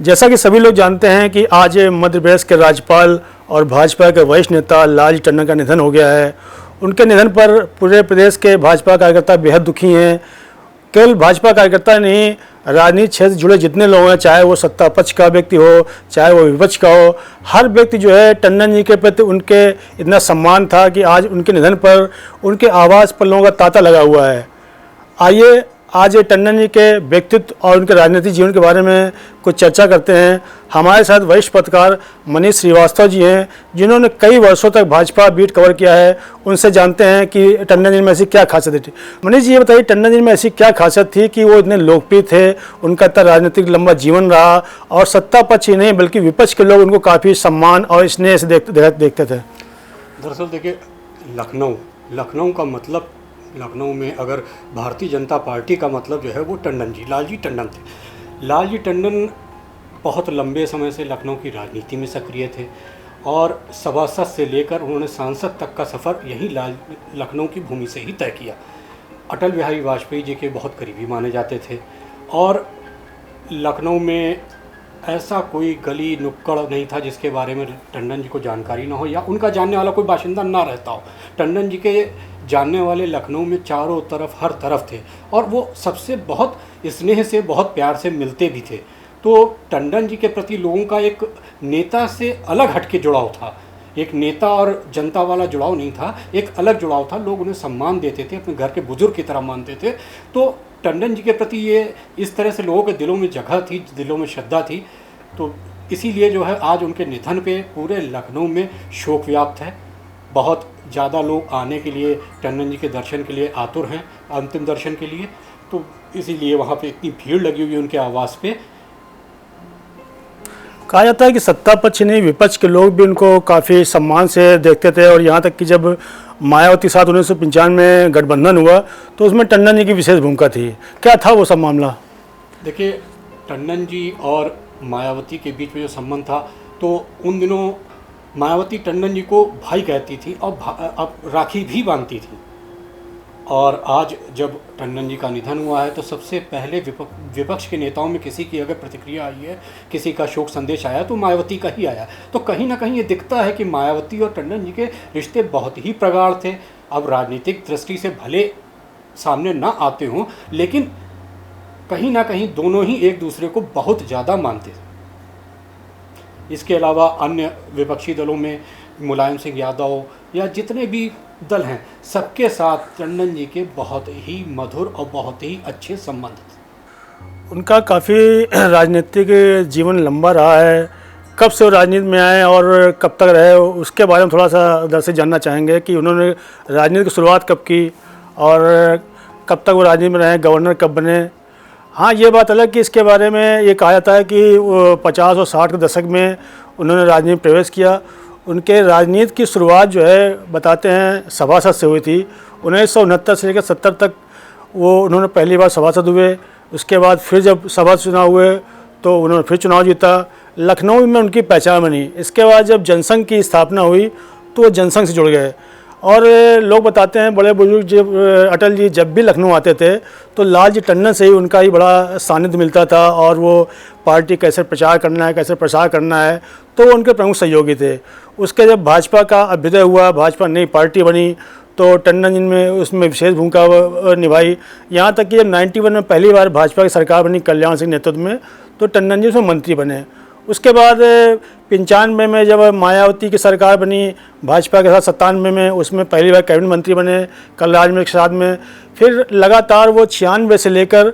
जैसा कि सभी लोग जानते हैं कि आज मध्य प्रदेश के राज्यपाल और भाजपा के वरिष्ठ नेता लालजी टंडन का निधन हो गया है। उनके निधन पर पूरे प्रदेश के भाजपा कार्यकर्ता बेहद दुखी हैं। केवल भाजपा कार्यकर्ता नहीं, राजनीतिक क्षेत्र से जुड़े जितने लोग हैं, चाहे वो सत्ता पक्ष का व्यक्ति हो, चाहे वो विपक्ष का हो, हर व्यक्ति जो है टंडन जी के प्रति उनके इतना सम्मान था कि आज उनके निधन पर उनके आवास पर लोगों का तांता लगा हुआ है। आइए आज टंडन जी के व्यक्तित्व और उनके राजनीतिक जीवन के बारे में कुछ चर्चा करते हैं। हमारे साथ वरिष्ठ पत्रकार मनीष श्रीवास्तव जी हैं, जिन्होंने कई वर्षों तक भाजपा बीट कवर किया है। उनसे जानते हैं कि टंडन जी में ऐसी क्या खासियत थी। मनीष जी, ये बताइए, टंडन जी में ऐसी क्या खासियत थी कि वो इतने लोकप्रिय थे, उनका इतना राजनीतिक लंबा जीवन रहा और सत्ता पक्ष ही नहीं बल्कि विपक्ष के लोग उनको काफ़ी सम्मान और स्नेह से देखते थे। दरअसल देखिए, लखनऊ का मतलब, लखनऊ में अगर भारतीय जनता पार्टी का मतलब जो है वो टंडन जी, लालजी टंडन थे। लालजी टंडन बहुत लंबे समय से लखनऊ की राजनीति में सक्रिय थे और सभासद से लेकर उन्होंने सांसद तक का सफ़र यही लखनऊ की भूमि से ही तय किया। अटल बिहारी वाजपेयी जी के बहुत करीबी माने जाते थे और लखनऊ में ऐसा कोई गली नुक्कड़ नहीं था जिसके बारे में टंडन जी को जानकारी ना हो या उनका जानने वाला कोई बाशिंदा ना रहता हो। टंडन जी के जानने वाले लखनऊ में चारों तरफ, हर तरफ थे और वो सबसे बहुत स्नेह से, बहुत प्यार से मिलते भी थे। तो टंडन जी के प्रति लोगों का एक नेता से अलग हटके जुड़ाव था। एक नेता और जनता वाला जुड़ाव नहीं था, एक अलग जुड़ाव था। लोग उन्हें सम्मान देते थे, अपने घर के बुजुर्ग की तरह मानते थे। तो टंडन जी के प्रति ये इस तरह से लोगों के दिलों में जगह थी, दिलों में श्रद्धा थी। तो इसीलिए जो है आज उनके निधन पे पूरे लखनऊ में शोक व्याप्त है। बहुत ज़्यादा लोग आने के लिए, टंडन जी के दर्शन के लिए आतुर हैं, अंतिम दर्शन के लिए। तो इसीलिए वहाँ पे इतनी भीड़ लगी हुई है उनके आवास पे। कहा जाता है कि सत्ता पक्ष नहीं, विपक्ष के लोग भी उनको काफ़ी सम्मान से देखते थे और यहाँ तक कि जब मायावती के साथ 1995 में गठबंधन हुआ तो उसमें टंडन जी की विशेष भूमिका थी। क्या था वो सब मामला? देखिए, टंडन जी और मायावती के बीच में जो संबंध था, तो उन दिनों मायावती टंडन जी को भाई कहती थी और अब राखी भी बांधती थी। और आज जब टंडन जी का निधन हुआ है तो सबसे पहले विपक्ष के नेताओं में किसी की अगर प्रतिक्रिया आई है, किसी का शोक संदेश आया तो मायावती का ही आया। तो कहीं ना कहीं ये दिखता है कि मायावती और टंडन जी के रिश्ते बहुत ही प्रगाढ़ थे। अब राजनीतिक दृष्टि से भले सामने ना आते हों, लेकिन कहीं ना कहीं दोनों ही एक दूसरे को बहुत ज़्यादा मानते थे। इसके अलावा अन्य विपक्षी दलों में मुलायम सिंह यादव या जितने भी दल हैं, सबके साथ टंडन जी के बहुत ही मधुर और बहुत ही अच्छे संबंध थे। उनका काफ़ी राजनीतिक जीवन लंबा रहा है। कब से वो राजनीति में आए और कब तक रहे, उसके बारे में थोड़ा सा दर्शक जानना चाहेंगे कि उन्होंने राजनीति की शुरुआत कब की और कब तक वो राजनीति में रहे, गवर्नर कब बने। हाँ, ये बात अलग कि इसके बारे में ये कहा जाता है कि 50 और 60 के दशक में उन्होंने राजनीति में प्रवेश किया। उनके राजनीति की शुरुआत जो है बताते हैं सभासद से हुई थी। 1969 से लेकर 70 तक उन्होंने पहली बार सभासद हुए। उसके बाद फिर जब सभासद चुनाव हुए तो उन्होंने फिर चुनाव जीता। लखनऊ में उनकी पहचान बनी। इसके बाद जब जनसंघ की स्थापना हुई तो वो जनसंघ से जुड़ गए। और लोग बताते हैं, बड़े बुजुर्ग जब अटल जी जब भी लखनऊ आते थे तो लालजी टंडन से ही उनका ही बड़ा सानिध्य मिलता था और वो पार्टी कैसे प्रचार करना है, कैसे प्रसार करना है, तो वो उनके प्रमुख सहयोगी थे। उसके जब भाजपा का अभ्युदय हुआ, भाजपा नई पार्टी बनी, तो टंडन जी ने उसमें विशेष भूमिका निभाई। यहाँ तक कि जब 91 में पहली बार भाजपा की सरकार बनी कल्याण सिंह नेतृत्व में, तो टंडन जी उसमें मंत्री बने। उसके बाद 95 में जब मायावती की सरकार बनी भाजपा के साथ, 97 में उसमें पहली बार कैबिनेट मंत्री बने कलराज मिश्र के साथ में। फिर लगातार वो 96 से लेकर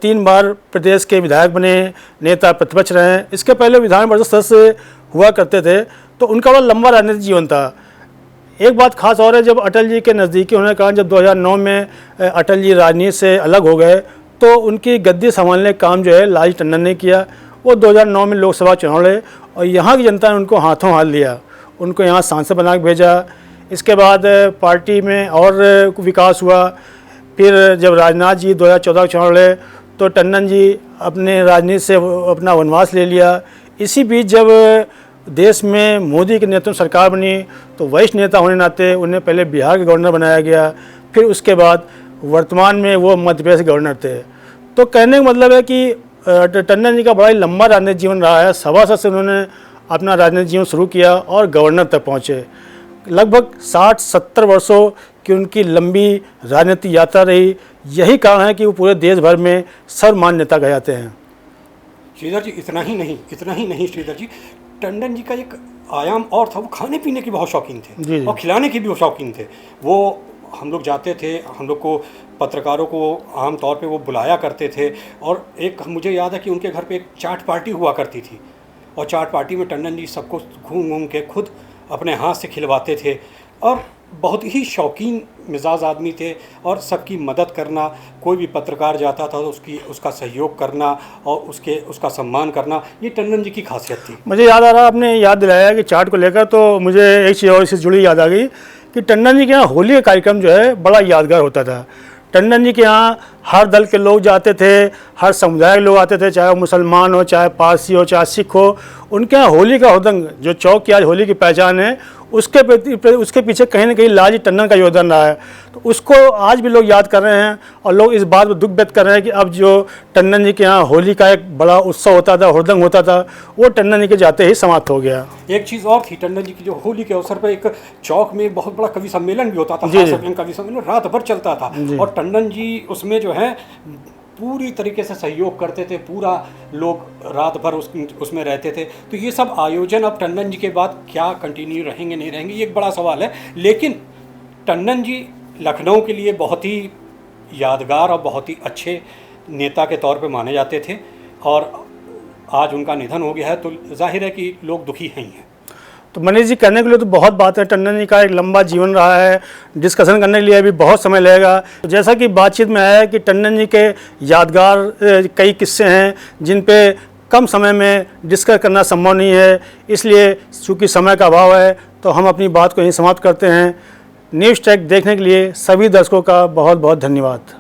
3 बार प्रदेश के विधायक बने, नेता प्रतिपक्ष रहे। इसके पहले विधान परिषद सदस्य हुआ करते थे। तो उनका बड़ा लंबा राजनीतिक जीवन था। एक बात खास और है, जब अटल जी के नज़दीकी होने के कारण जब 2009 में अटल जी राजनीति से अलग हो गए तो उनकी गद्दी संभालने का काम जो है लालजी टंडन ने किया। वो 2009 में लोकसभा चुनाव लड़े और यहाँ की जनता ने उनको हाथों हाथ लिया, उनको यहाँ सांसद बना के भेजा। इसके बाद पार्टी में और विकास हुआ। फिर जब राजनाथ जी 2014 के चुनाव लड़े तो टंडन जी अपने राजनीति से अपना वनवास ले लिया। इसी बीच जब देश में मोदी के नेतृत्व में सरकार बनी तो वरिष्ठ नेता होने नाते उन्हें पहले बिहार के गवर्नर बनाया गया, फिर उसके बाद वर्तमान में वो मध्य प्रदेश के गवर्नर थे। तो कहने का मतलब है कि टंडन जी का बड़ा ही लंबा राजनीतिक जीवन रहा है। सभासद से उन्होंने अपना राजनीतिक जीवन शुरू किया और गवर्नर तक पहुँचे। लगभग 60-70 वर्षों की उनकी लंबी राजनीतिक यात्रा रही। यही कारण है कि वो पूरे देश भर में सर्वमान्य नेता कहे जाते हैं। श्रीधर जी, इतना ही नहीं श्रीधर जी, टंडन जी का एक आयाम और था, वो खाने पीने के बहुत शौकीन थे जी। और खिलाने के भी वो शौकीन थे। वो हम लोग जाते थे, हम लोग को पत्रकारों को आम तौर पे वो बुलाया करते थे। और एक मुझे याद है कि उनके घर पे एक चाट पार्टी हुआ करती थी और चाट पार्टी में टंडन जी सबको घूम के खुद अपने हाथ से खिलवाते थे और बहुत ही शौकीन मिजाज आदमी थे। और सबकी मदद करना, कोई भी पत्रकार जाता था तो उसका सहयोग करना और उसका सम्मान करना, ये टंडन जी की खासियत थी। मुझे याद आ रहा, आपने याद दिलाया कि चाट को लेकर, तो मुझे एक चीज़ और इससे जुड़ी याद आ गई कि टंडन जी के यहाँ होली का कार्यक्रम जो है बड़ा यादगार होता था। टंडन जी के यहाँ हर दल के लोग जाते थे, हर समुदाय के लोग आते थे, चाहे वो मुसलमान हो, चाहे पारसी हो, चाहे सिख हो। उनके यहाँ होली का हुदंग, जो चौक की आज होली की पहचान है, उसके पीछे कहीं ना कहीं लालजी टंडन का योगदान रहा है। तो उसको आज भी लोग याद कर रहे हैं और लोग इस बात पर दुख व्यक्त कर रहे हैं कि अब जो टंडन जी के यहाँ होली का एक बड़ा उत्सव होता था, हुदंग होता था, वो टंडन जी के जाते ही समाप्त हो गया। एक चीज़ और थी टंडन जी की, जो होली के अवसर पर एक चौक में एक बहुत बड़ा कवि सम्मेलन भी होता था। कवि सम्मेलन रात भर चलता था और टंडन जी उसमें जो है पूरी तरीके से सहयोग करते थे। पूरा लोग रात भर उसमें रहते थे। तो ये सब आयोजन अब टंडन जी के बाद क्या कंटिन्यू रहेंगे नहीं रहेंगे, ये एक बड़ा सवाल है। लेकिन टंडन जी लखनऊ के लिए बहुत ही यादगार और बहुत ही अच्छे नेता के तौर पे माने जाते थे और आज उनका निधन हो गया है तो जाहिर है कि लोग दुखी हैं ही हैं। तो मनीष जी, कहने के लिए तो बहुत बात है। टंडन जी का एक लंबा जीवन रहा है, डिस्कशन करने के लिए अभी बहुत समय लगेगा। तो जैसा कि बातचीत में आया कि टंडन जी के यादगार कई किस्से हैं जिन पे कम समय में डिस्कस करना संभव नहीं है, इसलिए चूँकि समय का अभाव है तो हम अपनी बात को यहीं समाप्त करते हैं। न्यूज़ ट्रैक देखने के लिए सभी दर्शकों का बहुत बहुत धन्यवाद।